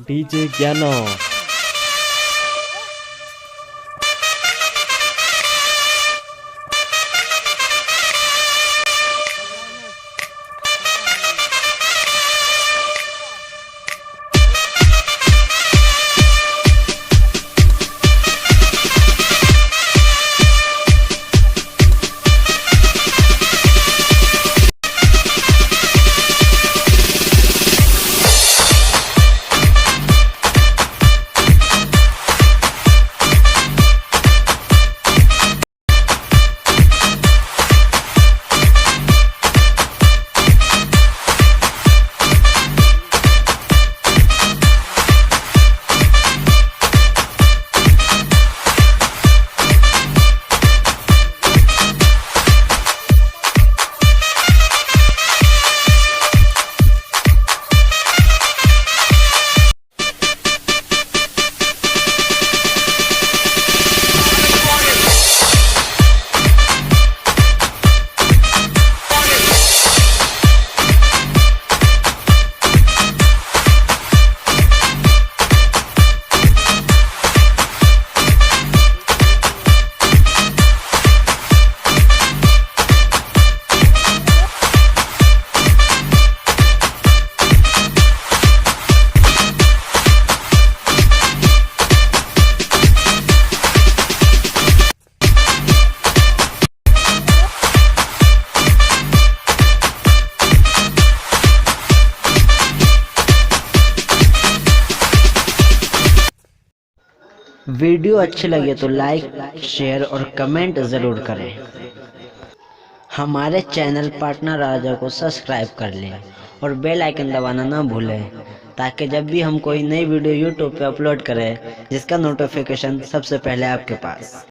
DJ ज्ञानो। Video अच्छी लगे तो लाइक, शेयर और कमेंट ज़रूर करें। हमारे चैनल पाटना राजा को सब्सक्राइब कर लें और बेल आइकन दबाना ना भूलें, ताकि जब भी हम कोई नई वीडियो यूट्यूब पे अपलोड करें जिसका नोटिफिकेशन सबसे पहले आपके पास।